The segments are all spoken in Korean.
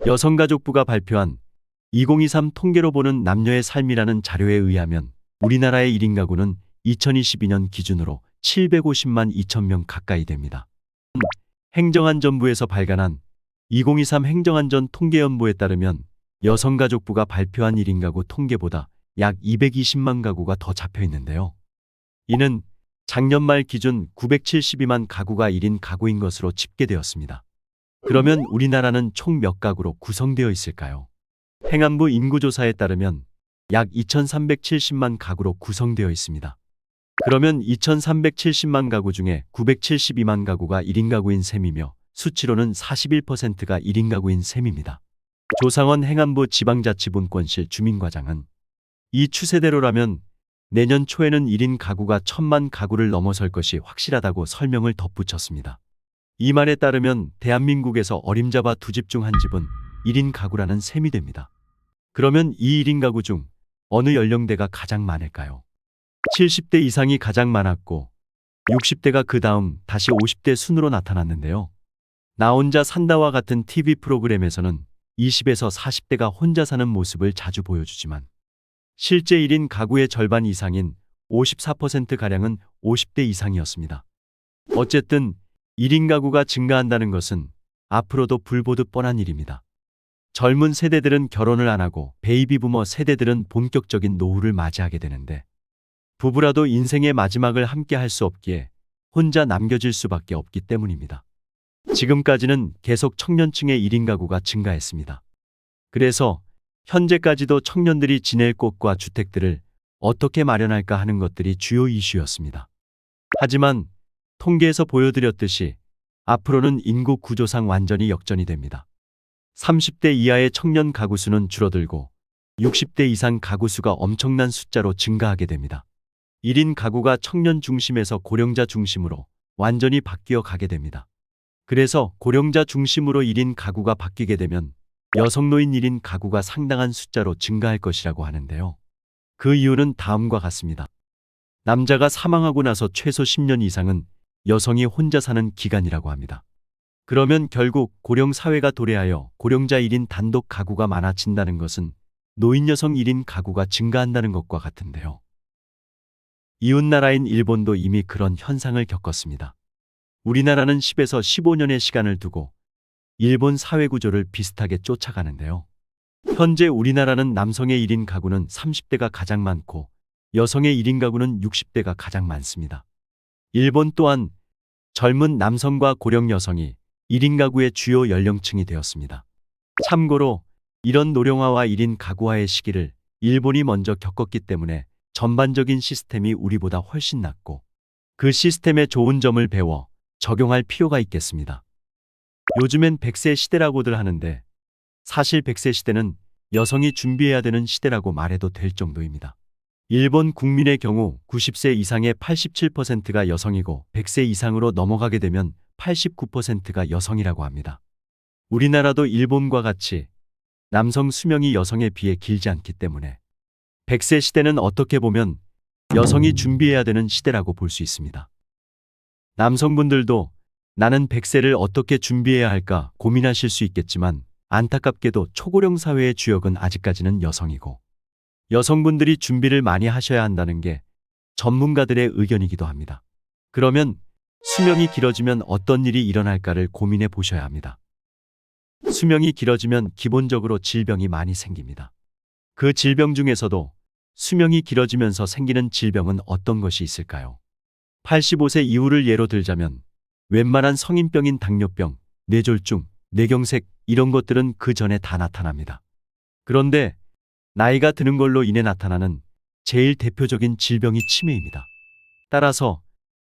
여성가족부가 발표한 2023 통계로 보는 남녀의 삶이라는 자료에 의하면 우리나라의 1인 가구는 2022년 기준으로 750만 2천 명 가까이 됩니다. 행정안전부에서 발간한 2023 행정안전 통계연보에 따르면 여성가족부가 발표한 1인 가구 통계보다 약 220만 가구가 더 잡혀 있는데요. 이는 작년 말 기준 972만 가구가 1인 가구인 것으로 집계되었습니다. 그러면 우리나라는 총 몇 가구로 구성되어 있을까요? 행안부 인구조사에 따르면 약 2370만 가구로 구성되어 있습니다. 그러면 2370만 가구 중에 972만 가구가 1인 가구인 셈이며 수치로는 41%가 1인 가구인 셈입니다. 조상원 행안부 지방자치분권실 주민과장은 이 추세대로라면 내년 초에는 1인 가구가 1000만 가구를 넘어설 것이 확실하다고 설명을 덧붙였습니다. 이 말에 따르면 대한민국에서 어림잡아 두 집 중 한 집은 1인 가구라는 셈이 됩니다. 그러면 이 1인 가구 중 어느 연령대가 가장 많을까요? 70대 이상이 가장 많았고 60대가 그 다음 다시 50대 순으로 나타났는데요. 나 혼자 산다와 같은 TV 프로그램에서는 20에서 40대가 혼자 사는 모습을 자주 보여주지만 실제 1인 가구의 절반 이상인 54%가량은 50대 이상이었습니다. 어쨌든 1인 가구가 증가한다는 것은 앞으로도 불보듯 뻔한 일입니다. 젊은 세대들은 결혼을 안 하고 베이비부머 세대들은 본격적인 노후를 맞이하게 되는데 부부라도 인생의 마지막을 함께 할 수 없기에 혼자 남겨질 수밖에 없기 때문입니다. 지금까지는 계속 청년층의 1인 가구가 증가했습니다. 그래서 현재까지도 청년들이 지낼 곳과 주택들을 어떻게 마련할까 하는 것들이 주요 이슈였습니다. 하지만 통계에서 보여드렸듯이 앞으로는 인구 구조상 완전히 역전이 됩니다. 30대 이하의 청년 가구 수는 줄어들고 60대 이상 가구 수가 엄청난 숫자로 증가하게 됩니다. 1인 가구가 청년 중심에서 고령자 중심으로 완전히 바뀌어 가게 됩니다. 그래서 고령자 중심으로 1인 가구가 바뀌게 되면 여성노인 1인 가구가 상당한 숫자로 증가할 것이라고 하는데요. 그 이유는 다음과 같습니다. 남자가 사망하고 나서 최소 10년 이상은 여성이 혼자 사는 기간이라고 합니다. 그러면 결국 고령 사회가 도래하여 고령자 1인 단독 가구가 많아진다는 것은 노인 여성 1인 가구가 증가한다는 것과 같은데요. 이웃나라인 일본도 이미 그런 현상을 겪었습니다. 우리나라는 10에서 15년의 시간을 두고 일본 사회 구조를 비슷하게 쫓아가는데요. 현재 우리나라는 남성의 1인 가구는 30대가 가장 많고 여성의 1인 가구는 60대가 가장 많습니다. 일본 또한 젊은 남성과 고령 여성이 1인 가구의 주요 연령층이 되었습니다. 참고로 이런 노령화와 1인 가구화의 시기를 일본이 먼저 겪었기 때문에 전반적인 시스템이 우리보다 훨씬 낫고 그 시스템의 좋은 점을 배워 적용할 필요가 있겠습니다. 요즘엔 100세 시대라고들 하는데 사실 100세 시대는 여성이 준비해야 되는 시대라고 말해도 될 정도입니다. 일본 국민의 경우 90세 이상의 87%가 여성이고 100세 이상으로 넘어가게 되면 89%가 여성이라고 합니다. 우리나라도 일본과 같이 남성 수명이 여성에 비해 길지 않기 때문에 100세 시대는 어떻게 보면 여성이 준비해야 되는 시대라고 볼 수 있습니다. 남성분들도 나는 100세를 어떻게 준비해야 할까 고민하실 수 있겠지만 안타깝게도 초고령 사회의 주역은 아직까지는 여성이고 여성분들이 준비를 많이 하셔야 한다는 게 전문가들의 의견이기도 합니다. 그러면 수명이 길어지면 어떤 일이 일어날까를 고민해 보셔야 합니다. 수명이 길어지면 기본적으로 질병이 많이 생깁니다. 그 질병 중에서도 수명이 길어지면서 생기는 질병은 어떤 것이 있을까요? 85세 이후를 예로 들자면 웬만한 성인병인 당뇨병, 뇌졸중, 뇌경색 이런 것들은 그 전에 다 나타납니다. 그런데 나이가 드는 걸로 인해 나타나는 제일 대표적인 질병이 치매입니다. 따라서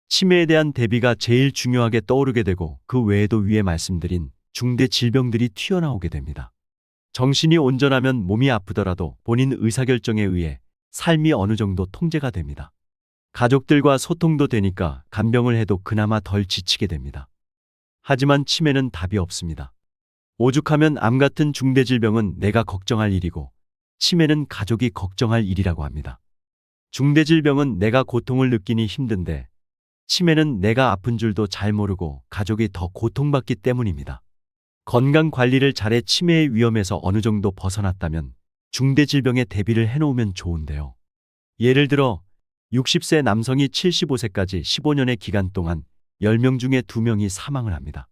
치매에 대한 대비가 제일 중요하게 떠오르게 되고 그 외에도 위에 말씀드린 중대 질병들이 튀어나오게 됩니다. 정신이 온전하면 몸이 아프더라도 본인 의사결정에 의해 삶이 어느 정도 통제가 됩니다. 가족들과 소통도 되니까 간병을 해도 그나마 덜 지치게 됩니다. 하지만 치매는 답이 없습니다. 오죽하면 암 같은 중대 질병은 내가 걱정할 일이고 치매는 가족이 걱정할 일이라고 합니다. 중대 질병은 내가 고통을 느끼니 힘든데 치매는 내가 아픈 줄도 잘 모르고 가족이 더 고통받기 때문입니다. 건강 관리를 잘해 치매의 위험에서 어느 정도 벗어났다면 중대 질병에 대비를 해놓으면 좋은데요. 예를 들어 60세 남성이 75세까지 15년의 기간 동안 10명 중에 2명이 사망을 합니다.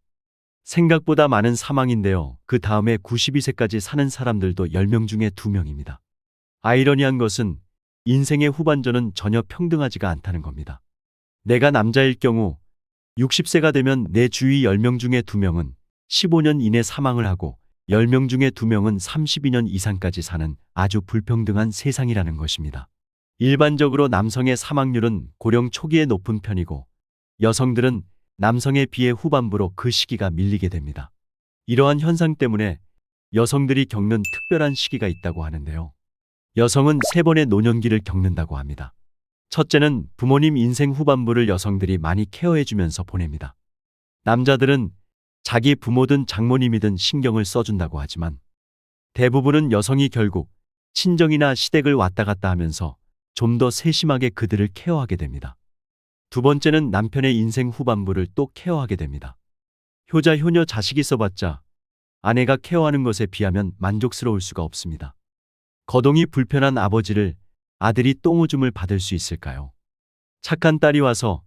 생각보다 많은 사망인데요. 그 다음에 92세까지 사는 사람들도 10명 중에 2명입니다. 아이러니한 것은 인생의 후반전은 전혀 평등하지가 않다는 겁니다. 내가 남자일 경우 60세가 되면 내 주위 10명 중에 2명은 15년 이내 사망을 하고 10명 중에 2명은 32년 이상까지 사는 아주 불평등한 세상이라는 것입니다. 일반적으로 남성의 사망률은 고령 초기에 높은 편이고 여성들은 남성에 비해 후반부로 그 시기가 밀리게 됩니다. 이러한 현상 때문에 여성들이 겪는 특별한 시기가 있다고 하는데요. 여성은 3번의 노년기를 겪는다고 합니다. 첫째는 부모님 인생 후반부를 여성들이 많이 케어해주면서 보냅니다. 남자들은 자기 부모든 장모님이든 신경을 써준다고 하지만 대부분은 여성이 결국 친정이나 시댁을 왔다 갔다 하면서 좀 더 세심하게 그들을 케어하게 됩니다. 두 번째는 남편의 인생 후반부를 또 케어하게 됩니다. 효자, 효녀, 자식 있어봤자 아내가 케어하는 것에 비하면 만족스러울 수가 없습니다. 거동이 불편한 아버지를 아들이 똥오줌을 받을 수 있을까요? 착한 딸이 와서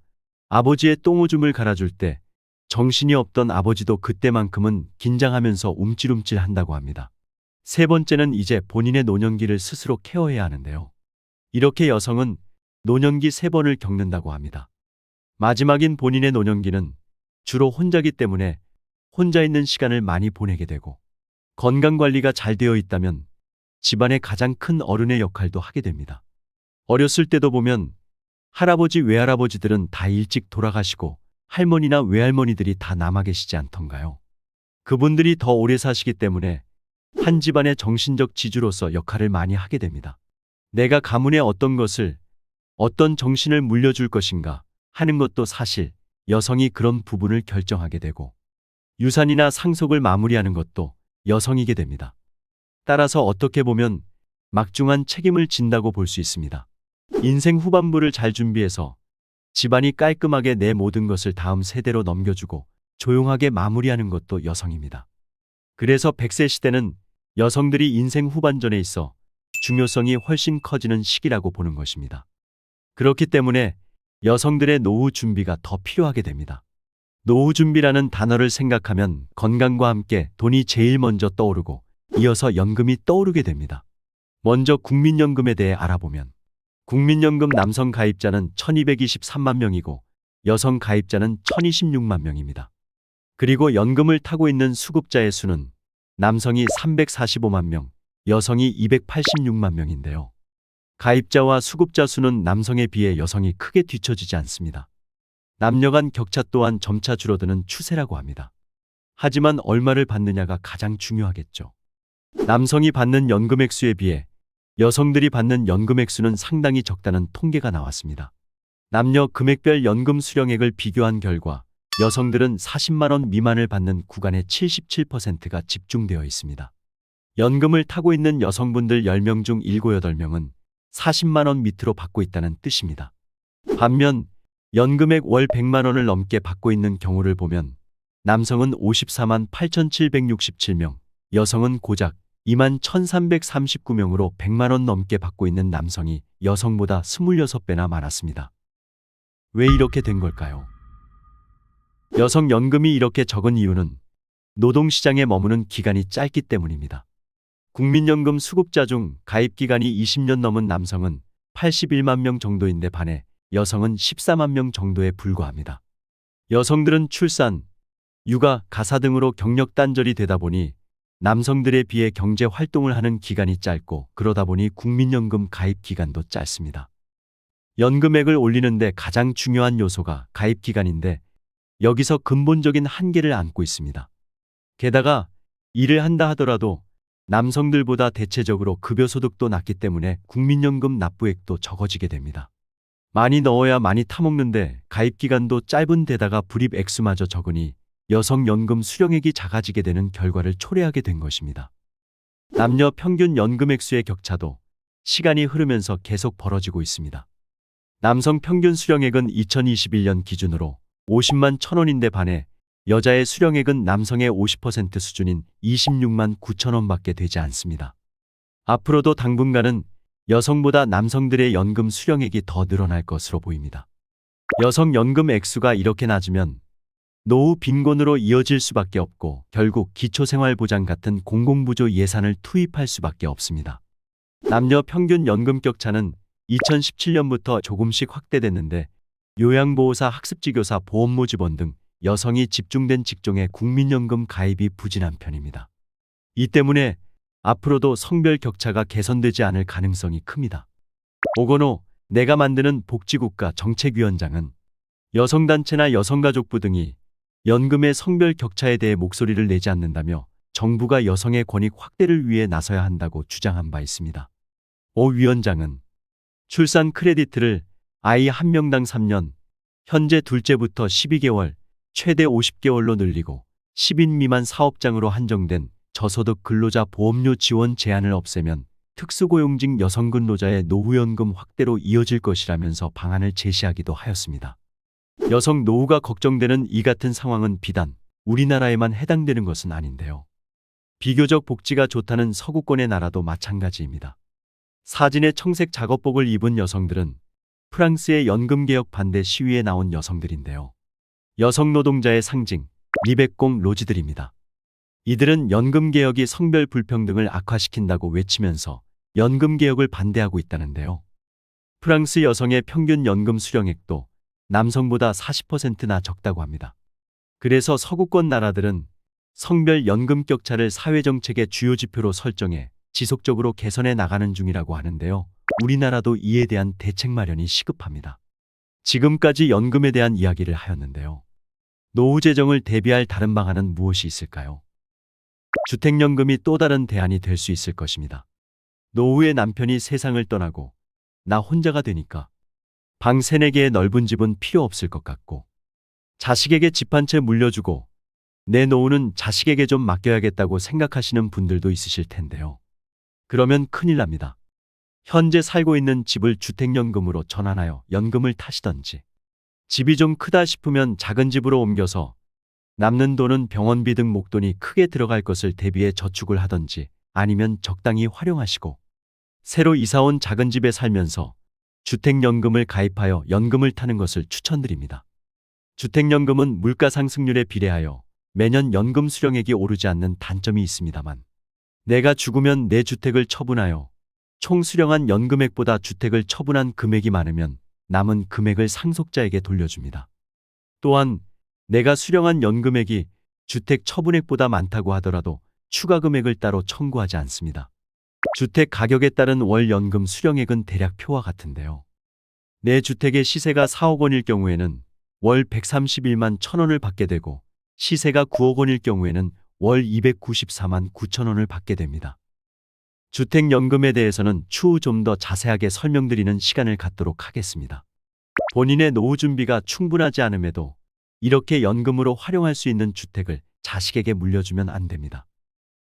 아버지의 똥오줌을 갈아줄 때 정신이 없던 아버지도 그때만큼은 긴장하면서 움찔움찔 한다고 합니다. 세 번째는 이제 본인의 노년기를 스스로 케어해야 하는데요. 이렇게 여성은 노년기 3번을 겪는다고 합니다. 마지막인 본인의 노년기는 주로 혼자기 때문에 혼자 있는 시간을 많이 보내게 되고 건강관리가 잘 되어 있다면 집안의 가장 큰 어른의 역할도 하게 됩니다. 어렸을 때도 보면 할아버지, 외할아버지들은 다 일찍 돌아가시고 할머니나 외할머니들이 다 남아 계시지 않던가요? 그분들이 더 오래 사시기 때문에 한 집안의 정신적 지주로서 역할을 많이 하게 됩니다. 내가 가문에 어떤 것을, 어떤 정신을 물려줄 것인가 하는 것도 사실 여성이 그런 부분을 결정하게 되고 유산이나 상속을 마무리하는 것도 여성이게 됩니다. 따라서 어떻게 보면 막중한 책임을 진다고 볼 수 있습니다. 인생 후반부를 잘 준비해서 집안이 깔끔하게 내 모든 것을 다음 세대로 넘겨주고 조용하게 마무리하는 것도 여성입니다. 그래서 100세 시대는 여성들이 인생 후반전에 있어 중요성이 훨씬 커지는 시기라고 보는 것입니다. 그렇기 때문에 여성들의 노후 준비가 더 필요하게 됩니다. 노후 준비라는 단어를 생각하면 건강과 함께 돈이 제일 먼저 떠오르고 이어서 연금이 떠오르게 됩니다. 먼저 국민연금에 대해 알아보면 국민연금 남성 가입자는 1223만 명이고 여성 가입자는 1026만 명입니다. 그리고 연금을 타고 있는 수급자의 수는 남성이 345만 명, 여성이 286만 명인데요. 가입자와 수급자 수는 남성에 비해 여성이 크게 뒤처지지 않습니다. 남녀 간 격차 또한 점차 줄어드는 추세라고 합니다. 하지만 얼마를 받느냐가 가장 중요하겠죠. 남성이 받는 연금 액수에 비해 여성들이 받는 연금 액수는 상당히 적다는 통계가 나왔습니다. 남녀 금액별 연금 수령액을 비교한 결과 여성들은 40만 원 미만을 받는 구간의 77%가 집중되어 있습니다. 연금을 타고 있는 여성분들 10명 중 7, 8명은 40만 원 밑으로 받고 있다는 뜻입니다. 반면 연금액 월 100만 원을 넘게 받고 있는 경우를 보면 남성은 54만 8,767명, 여성은 고작 2만 1,339명으로 100만 원 넘게 받고 있는 남성이 여성보다 26배나 많았습니다. 왜 이렇게 된 걸까요? 여성 연금이 이렇게 적은 이유는 노동시장에 머무는 기간이 짧기 때문입니다. 국민연금 수급자 중 가입 기간이 20년 넘은 남성은 81만 명 정도인데 반해 여성은 14만 명 정도에 불과합니다. 여성들은 출산, 육아, 가사 등으로 경력 단절이 되다 보니 남성들에 비해 경제 활동을 하는 기간이 짧고 그러다 보니 국민연금 가입 기간도 짧습니다. 연금액을 올리는데 가장 중요한 요소가 가입 기간인데 여기서 근본적인 한계를 안고 있습니다. 게다가 일을 한다 하더라도 남성들보다 대체적으로 급여소득도 낮기 때문에 국민연금 납부액도 적어지게 됩니다. 많이 넣어야 많이 타먹는데 가입기간도 짧은 데다가 불입 액수마저 적으니 여성 연금 수령액이 작아지게 되는 결과를 초래하게 된 것입니다. 남녀 평균 연금 액수의 격차도 시간이 흐르면서 계속 벌어지고 있습니다. 남성 평균 수령액은 2021년 기준으로 50만 1,000원인데 반해 여자의 수령액은 남성의 50% 수준인 26만 9천 원밖에 되지 않습니다. 앞으로도 당분간은 여성보다 남성들의 연금 수령액이 더 늘어날 것으로 보입니다. 여성 연금 액수가 이렇게 낮으면 노후 빈곤으로 이어질 수밖에 없고 결국 기초생활보장 같은 공공부조 예산을 투입할 수밖에 없습니다. 남녀 평균 연금 격차는 2017년부터 조금씩 확대됐는데 요양보호사, 학습지교사, 보험모직원 등 여성이 집중된 직종의 국민연금 가입이 부진한 편입니다. 이 때문에 앞으로도 성별 격차가 개선되지 않을 가능성이 큽니다. 오건호 내가 만드는 복지국가 정책위원장은 여성단체나 여성가족부 등이 연금의 성별 격차에 대해 목소리를 내지 않는다며 정부가 여성의 권익 확대를 위해 나서야 한다고 주장한 바 있습니다. 오 위원장은 출산 크레디트를 아이 한 명당 3년, 현재 둘째부터 12개월, 최대 50개월로 늘리고 10인 미만 사업장으로 한정된 저소득 근로자 보험료 지원 제한을 없애면 특수고용직 여성 근로자의 노후연금 확대로 이어질 것이라면서 방안을 제시하기도 하였습니다. 여성 노후가 걱정되는 이 같은 상황은 비단 우리나라에만 해당되는 것은 아닌데요. 비교적 복지가 좋다는 서구권의 나라도 마찬가지입니다. 사진의 청색 작업복을 입은 여성들은 프랑스의 연금개혁 반대 시위에 나온 여성들인데요. 여성 노동자의 상징, 리베공 로지들입니다. 이들은 연금개혁이 성별 불평등을 악화시킨다고 외치면서 연금개혁을 반대하고 있다는데요. 프랑스 여성의 평균 연금 수령액도 남성보다 40%나 적다고 합니다. 그래서 서구권 나라들은 성별 연금 격차를 사회정책의 주요 지표로 설정해 지속적으로 개선해 나가는 중이라고 하는데요. 우리나라도 이에 대한 대책 마련이 시급합니다. 지금까지 연금에 대한 이야기를 하였는데요. 노후 재정을 대비할 다른 방안은 무엇이 있을까요? 주택연금이 또 다른 대안이 될 수 있을 것입니다. 노후에 남편이 세상을 떠나고 나 혼자가 되니까 방 3, 4개의 넓은 집은 필요 없을 것 같고 자식에게 집 한 채 물려주고 내 노후는 자식에게 좀 맡겨야겠다고 생각하시는 분들도 있으실 텐데요. 그러면 큰일 납니다. 현재 살고 있는 집을 주택연금으로 전환하여 연금을 타시던지 집이 좀 크다 싶으면 작은 집으로 옮겨서 남는 돈은 병원비 등 목돈이 크게 들어갈 것을 대비해 저축을 하던지 아니면 적당히 활용하시고 새로 이사온 작은 집에 살면서 주택연금을 가입하여 연금을 타는 것을 추천드립니다. 주택연금은 물가 상승률에 비례하여 매년 연금 수령액이 오르지 않는 단점이 있습니다만 내가 죽으면 내 주택을 처분하여 총 수령한 연금액보다 주택을 처분한 금액이 많으면 남은 금액을 상속자에게 돌려줍니다. 또한 내가 수령한 연금액이 주택 처분액보다 많다고 하더라도 추가 금액을 따로 청구하지 않습니다. 주택 가격에 따른 월 연금 수령액은 대략 표와 같은데요. 내 주택의 시세가 4억 원일 경우에는 월 131만 1천원을 받게 되고 시세가 9억 원일 경우에는 월 294만 9천 원을 받게 됩니다. 주택연금에 대해서는 추후 좀 더 자세하게 설명드리는 시간을 갖도록 하겠습니다. 본인의 노후 준비가 충분하지 않음에도 이렇게 연금으로 활용할 수 있는 주택을 자식에게 물려주면 안 됩니다.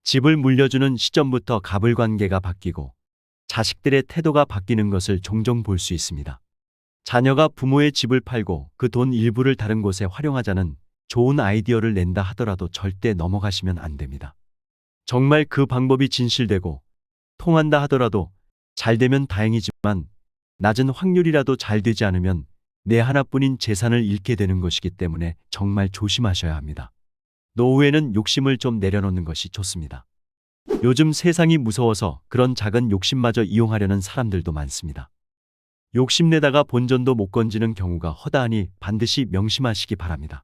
집을 물려주는 시점부터 갑을관계가 바뀌고 자식들의 태도가 바뀌는 것을 종종 볼 수 있습니다. 자녀가 부모의 집을 팔고 그 돈 일부를 다른 곳에 활용하자는 좋은 아이디어를 낸다 하더라도 절대 넘어가시면 안 됩니다. 정말 그 방법이 진실되고 통한다 하더라도 잘 되면 다행이지만 낮은 확률이라도 잘 되지 않으면 내 하나뿐인 재산을 잃게 되는 것이기 때문에 정말 조심하셔야 합니다. 노후에는 욕심을 좀 내려놓는 것이 좋습니다. 요즘 세상이 무서워서 그런 작은 욕심마저 이용하려는 사람들도 많습니다. 욕심내다가 본전도 못 건지는 경우가 허다하니 반드시 명심하시기 바랍니다.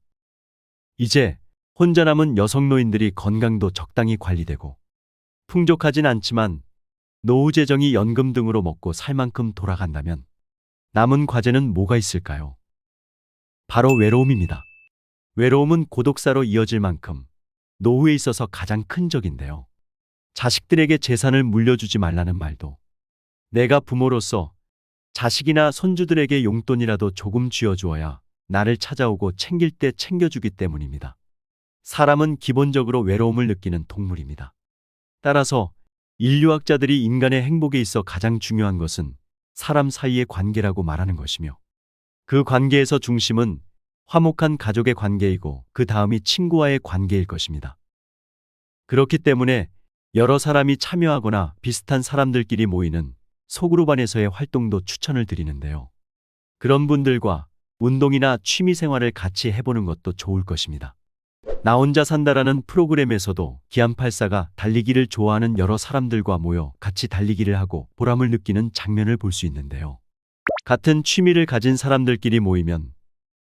이제 혼자 남은 여성 노인들이 건강도 적당히 관리되고 풍족하진 않지만 노후 재정이 연금 등으로 먹고 살 만큼 돌아간다면 남은 과제는 뭐가 있을까요? 바로 외로움입니다. 외로움은 고독사로 이어질 만큼 노후에 있어서 가장 큰 적인데요. 자식들에게 재산을 물려주지 말라는 말도 내가 부모로서 자식이나 손주들에게 용돈이라도 조금 쥐어주어야 나를 찾아오고 챙길 때 챙겨주기 때문입니다. 사람은 기본적으로 외로움을 느끼는 동물입니다. 따라서 인류학자들이 인간의 행복에 있어 가장 중요한 것은 사람 사이의 관계라고 말하는 것이며 그 관계에서 중심은 화목한 가족의 관계이고 그 다음이 친구와의 관계일 것입니다. 그렇기 때문에 여러 사람이 참여하거나 비슷한 사람들끼리 모이는 소그룹 안에서의 활동도 추천을 드리는데요. 그런 분들과 운동이나 취미 생활을 같이 해보는 것도 좋을 것입니다. 나 혼자 산다라는 프로그램에서도 기안84가 달리기를 좋아하는 여러 사람들과 모여 같이 달리기를 하고 보람을 느끼는 장면을 볼 수 있는데요. 같은 취미를 가진 사람들끼리 모이면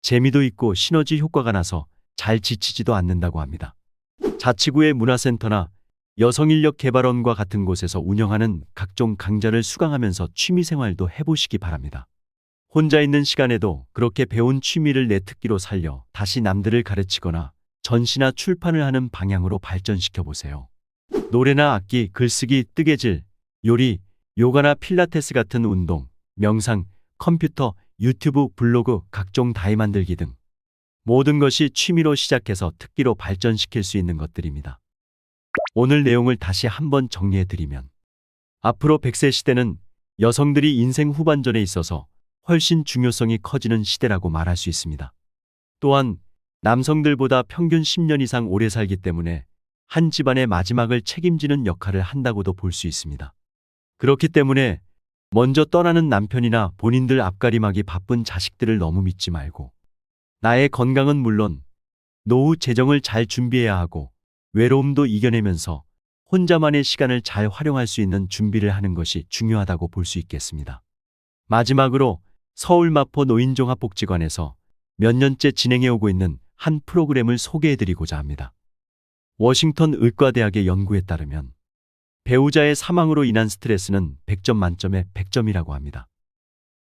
재미도 있고 시너지 효과가 나서 잘 지치지도 않는다고 합니다. 자치구의 문화센터나 여성인력개발원과 같은 곳에서 운영하는 각종 강좌를 수강하면서 취미생활도 해보시기 바랍니다. 혼자 있는 시간에도 그렇게 배운 취미를 내 특기로 살려 다시 남들을 가르치거나 전시나 출판을 하는 방향으로 발전시켜 보세요. 노래나 악기, 글쓰기, 뜨개질, 요리, 요가나 필라테스 같은 운동, 명상, 컴퓨터, 유튜브, 블로그, 각종 다이 만들기 등 모든 것이 취미로 시작해서 특기로 발전시킬 수 있는 것들입니다. 오늘 내용을 다시 한번 정리해 드리면 앞으로 100세 시대는 여성들이 인생 후반전에 있어서 훨씬 중요성이 커지는 시대라고 말할 수 있습니다. 또한 남성들보다 평균 10년 이상 오래 살기 때문에 한 집안의 마지막을 책임지는 역할을 한다고도 볼 수 있습니다. 그렇기 때문에 먼저 떠나는 남편이나 본인들 앞가림하기 바쁜 자식들을 너무 믿지 말고 나의 건강은 물론 노후 재정을 잘 준비해야 하고 외로움도 이겨내면서 혼자만의 시간을 잘 활용할 수 있는 준비를 하는 것이 중요하다고 볼 수 있겠습니다. 마지막으로 서울 마포 노인종합복지관에서 몇 년째 진행해오고 있는 한 프로그램을 소개해드리고자 합니다. 워싱턴 의과대학의 연구에 따르면 배우자의 사망으로 인한 스트레스는 100점 만점에 100점이라고 합니다.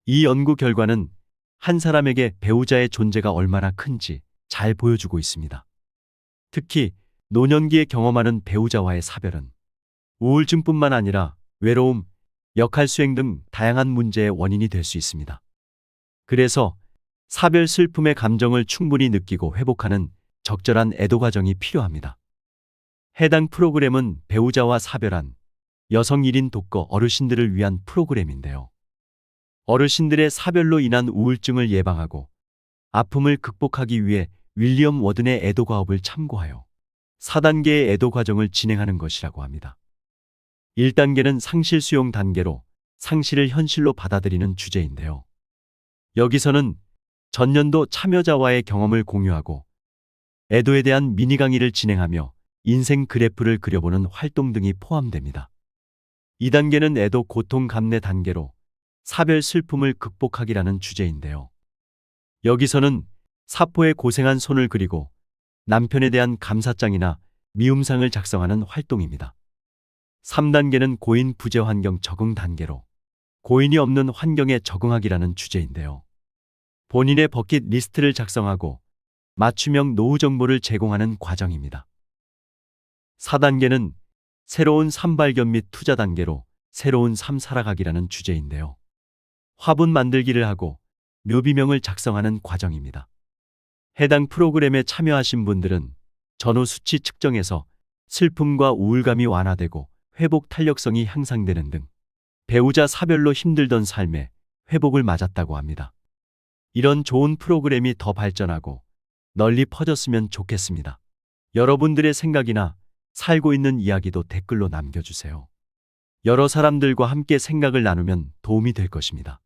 이 연구 결과는 한 사람에게 배우자의 존재가 얼마나 큰지 잘 보여주고 있습니다. 특히 노년기에 경험하는 배우자와의 사별은 우울증뿐만 아니라 외로움, 역할 수행 등 다양한 문제의 원인이 될 수 있습니다. 그래서 사별 슬픔의 감정을 충분히 느끼고 회복하는 적절한 애도 과정이 필요합니다. 해당 프로그램은 배우자와 사별한 여성 1인 독거 어르신들을 위한 프로그램인데요. 어르신들의 사별로 인한 우울증을 예방하고 아픔을 극복하기 위해 윌리엄 워든의 애도 과업을 참고하여 4단계의 애도 과정을 진행하는 것이라고 합니다. 1단계는 상실 수용 단계로 상실을 현실로 받아들이는 주제인데요. 여기서는 전년도 참여자와의 경험을 공유하고 애도에 대한 미니 강의를 진행하며 인생 그래프를 그려보는 활동 등이 포함됩니다. 2단계는 애도 고통 감내 단계로 사별 슬픔을 극복하기라는 주제인데요. 여기서는 사포에 고생한 손을 그리고 남편에 대한 감사장이나 미움상을 작성하는 활동입니다. 3단계는 고인 부재 환경 적응 단계로 고인이 없는 환경에 적응하기라는 주제인데요. 본인의 버킷 리스트를 작성하고 맞춤형 노후 정보를 제공하는 과정입니다. 4단계는 새로운 삶 발견 및 투자 단계로 새로운 삶 살아가기라는 주제인데요. 화분 만들기를 하고 묘비명을 작성하는 과정입니다. 해당 프로그램에 참여하신 분들은 전후 수치 측정에서 슬픔과 우울감이 완화되고 회복 탄력성이 향상되는 등 배우자 사별로 힘들던 삶의 회복을 맞았다고 합니다. 이런 좋은 프로그램이 더 발전하고 널리 퍼졌으면 좋겠습니다. 여러분들의 생각이나 살고 있는 이야기도 댓글로 남겨주세요. 여러 사람들과 함께 생각을 나누면 도움이 될 것입니다.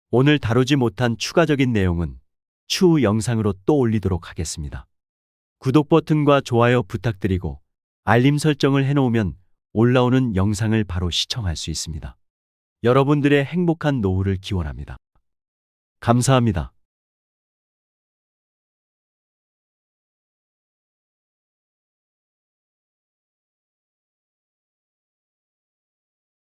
오늘 다루지 못한 추가적인 내용은 추후 영상으로 또 올리도록 하겠습니다. 구독 버튼과 좋아요 부탁드리고 알림 설정을 해놓으면 올라오는 영상을 바로 시청할 수 있습니다. 여러분들의 행복한 노후를 기원합니다. 감사합니다.